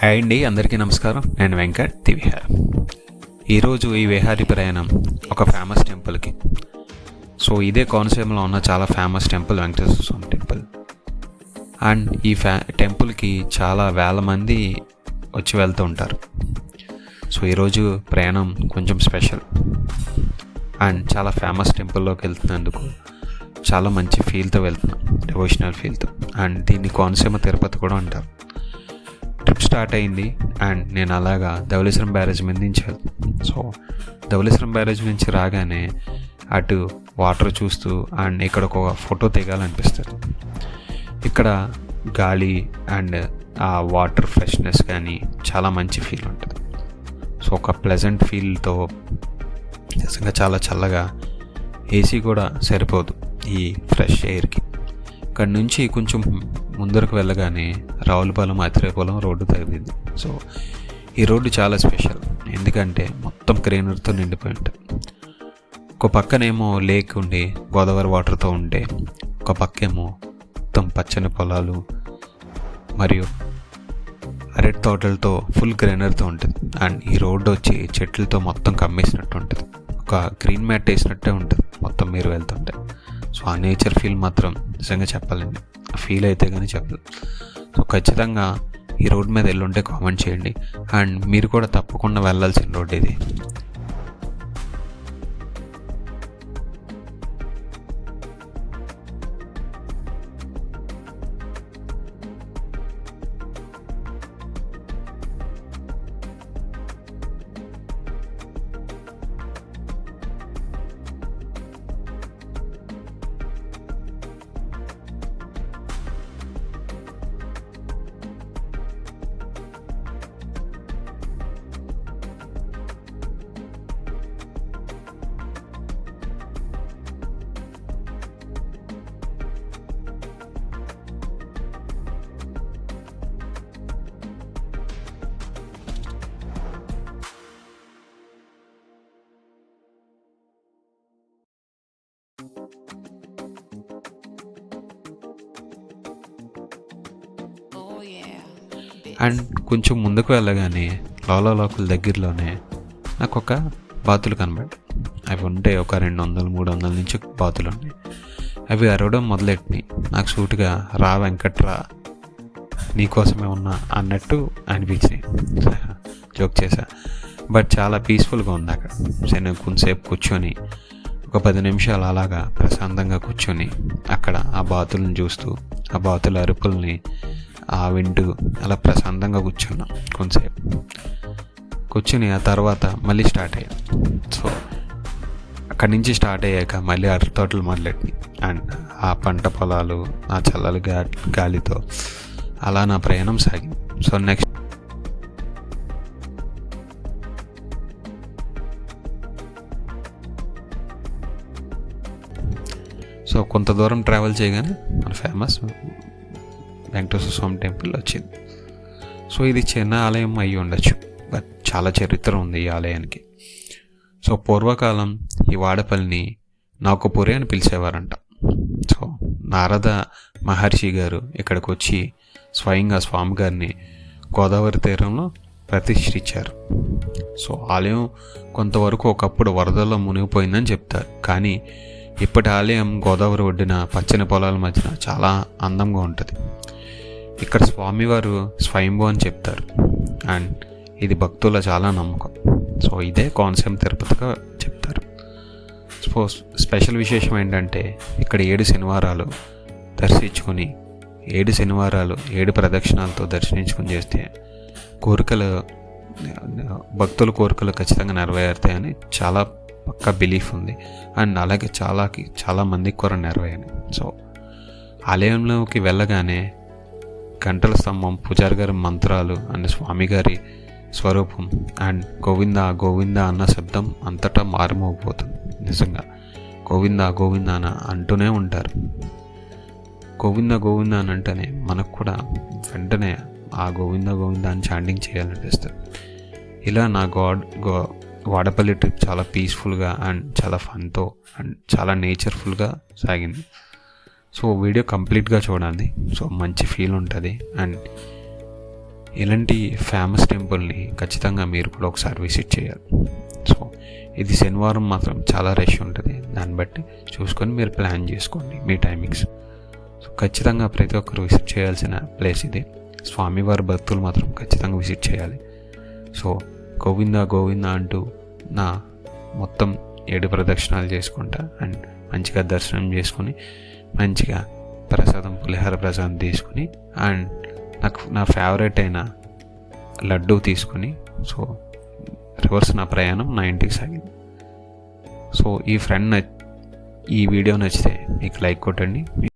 Hi అండి, అందరికీ నమస్కారం. నేను వెంకట్ ది విహార్. ఈరోజు ఈ విహారీ ప్రయాణం ఒక ఫేమస్ టెంపుల్కి. సో ఇదే కోనసీమలో ఉన్న చాలా famous temple Venkateswara Swamy temple. And ఈ టెంపుల్కి చాలా వేల మంది వచ్చి వెళ్తూ ఉంటారు. సో ఈరోజు ప్రయాణం కొంచెం స్పెషల్ అండ్ చాలా ఫేమస్ టెంపుల్లోకి వెళ్తున్నందుకు చాలా మంచి ఫీల్తో వెళ్తున్నాం, డివోషనల్ ఫీల్తో. అండ్ దీన్ని కోనసీమ తిరుపతి కూడా అంటారు. ట్రిప్ స్టార్ట్ అయింది అండ్ నేను అలాగా ధవళేశ్వరం బ్యారేజ్ మీద నుంచి వెళ్తాను. సో ధవళేశ్వరం బ్యారేజ్ నుంచి రాగానే అటు వాటర్ చూస్తూ అండ్ ఇక్కడ ఒక ఫోటో దిగాలనిపిస్తుంది. ఇక్కడ గాలి అండ్ ఆ వాటర్ ఫ్రెష్నెస్ కానీ చాలా మంచి ఫీల్ ఉంటుంది. సో ఒక ప్లెజెంట్ ఫీల్తో నిజంగా చాలా చల్లగా, ఏసీ కూడా సరిపోదు ఈ ఫ్రెష్ ఎయిర్కి. ఇక్కడ నుంచి కొంచెం ముందరకు వెళ్ళగానే రావులపాలెం అతిరేపాలెం రోడ్డు తగిలింది. సో ఈ రోడ్డు చాలా స్పెషల్, ఎందుకంటే మొత్తం గ్రీనరీతో నిండిపోయి ఉంటుంది. ఒక పక్కనేమో లేక్ ఉండి గోదావరి వాటర్తో ఉంటే, ఒక పక్కేమో మొత్తం పచ్చని పొలాలు మరియు అరటి తోటలతో ఫుల్ గ్రీనరీతో ఉంటుంది. అండ్ ఈ రోడ్డు వచ్చి చెట్లతో మొత్తం కమ్మేసినట్టు ఉంటుంది, ఒక గ్రీన్ మ్యాట్ వేసినట్టే ఉంటుంది మొత్తం మీరు వెళ్తుంటే. సో ఆ నేచర్ ఫీల్ మాత్రం నిజంగా చెప్పాలండి, ఫీల్ అయితే కానీ చెప్పలేదు. సో ఖచ్చితంగా ఈ రోడ్ మీద వెళ్ళుంటే కామెంట్ చేయండి. అండ్ మీరు కూడా తప్పకుండా వెళ్ళాల్సిన రోడ్ ఇది. అండ్ కొంచెం ముందుకు వెళ్ళగానే లోకుల దగ్గరలోనే నాకు ఒక బాతులు కనబడి, అవి ఉంటే ఒక 200-300 నుంచి బాతులు ఉన్నాయి. అవి అరవడం మొదలెట్టినాయి. నాకు సూటుగా రా వెంకట్రా నీకోసమే ఉన్నా అన్నట్టు అనిపించినాయి. జోక్ చేశా, బట్ చాలా పీస్ఫుల్గా ఉంది అక్కడ. నేను కొంతసేపు కూర్చొని ఒక 10 నిమిషాలు అలాగా ప్రశాంతంగా కూర్చొని అక్కడ ఆ బాతులను చూస్తూ ఆ బాతుల అరుపుల్ని వింటూ అలా ప్రశాంతంగా కూర్చున్నాం కొంతసేపు. కూర్చుని ఆ తర్వాత మళ్ళీ స్టార్ట్ అయ్యాం. సో అక్కడి నుంచి స్టార్ట్ అయ్యాక మళ్ళీ అరటి తోటలు మొదలెట్టినాయి. అండ్ ఆ పంట పొలాలు, ఆ చల్లలు గాలితో అలా నా ప్రయాణం సాగింది. సో నెక్స్ట్ కొంత దూరం ట్రావెల్ చేయగానే మన ఫేమస్ వెంకటేశ్వర స్వామి టెంపుల్ వచ్చింది. సో ఇది చిన్న ఆలయం అయ్యి ఉండొచ్చు, బట్ చాలా చరిత్ర ఉంది ఈ ఆలయానికి. సో పూర్వకాలం ఈ వాడపల్లిని నాకుపురి అని పిలిచేవారంట. సో నారద మహర్షి గారు ఇక్కడికి వచ్చి స్వయంగా స్వామిగారిని గోదావరి తీరంలో ప్రతిష్ఠించారు. సో ఆలయం కొంతవరకు ఒకప్పుడు వరదల్లో మునిగిపోయిందని చెప్తారు, కానీ ఇప్పటి ఆలయం గోదావరి ఒడ్డున పచ్చని పొలాల మధ్యన చాలా అందంగా ఉంటుంది. ఇక్కడ స్వామివారు స్వయంభూ అని చెప్తారు అండ్ ఇది భక్తుల చాలా నమ్మకం. సో ఇదే కోనసీమ తిరుపతిగా చెప్తారు. సో స్పెషల్ విశేషం ఏంటంటే ఇక్కడ 7 శనివారాలు దర్శించుకొని 7 శనివారాలు 7 ప్రదక్షిణాలతో దర్శించుకొని చేస్తే కోరికలు, భక్తుల కోరికలు ఖచ్చితంగా నెరవేరుతాయని చాలా పక్కా బిలీఫ్ ఉంది. అండ్ అలాగే చాలా మందికి కూడా నెరవేరాయి. సో ఆలయంలోకి వెళ్ళగానే గంటల స్తంభం, పూజారి గారి మంత్రాలు అండ్ స్వామిగారి స్వరూపం అండ్ గోవింద గోవింద అన్న శబ్దం అంతటా మారుమోగిపోతుంది. నిజంగా గోవింద గోవింద అని అంటూనే ఉంటారు. గోవింద గోవింద అని అంటేనే మనకు కూడా వెంటనే ఆ గోవింద గోవింద అని చాంటింగ్ చేయాలనిపిస్తుంది. ఇలా నా వాడపల్లి ట్రిప్ చాలా పీస్ఫుల్గా అండ్ చాలా ఫన్తో అండ్ చాలా నేచర్ఫుల్గా సాగింది. సో వీడియో కంప్లీట్గా చూడండి. సో మంచి ఫీల్ ఉంటుంది. అండ్ ఇలాంటి ఫేమస్ టెంపుల్ని ఖచ్చితంగా మీరు కూడా ఒకసారి విజిట్ చేయాలి. సో ఇది శనివారం మాత్రం చాలా రష్ ఉంటుంది, దాన్ని బట్టి చూసుకొని మీరు ప్లాన్ చేసుకోండి మీ టైమింగ్స్. సో ఖచ్చితంగా ప్రతి ఒక్కరు విజిట్ చేయాల్సిన ప్లేస్ ఇది. స్వామివారి భక్తులు మాత్రం ఖచ్చితంగా విజిట్ చేయాలి. సో గోవిందా గోవిందా అంటూ నా మొత్తం 7 ప్రదక్షిణాలు చేసుకుంటా అండ్ మంచిగా దర్శనం చేసుకుని మంచిగా ప్రసాదం పులిహార ప్రసాదం తీసుకుని అండ్ నాకు నా ఫేవరెట్ అయిన లడ్డూ తీసుకుని సో రివర్స్ నా ప్రయాణం నా ఇంటికి సాగింది. సో ఈ వీడియో నచ్చితే మీకు లైక్ కొట్టండి, మీ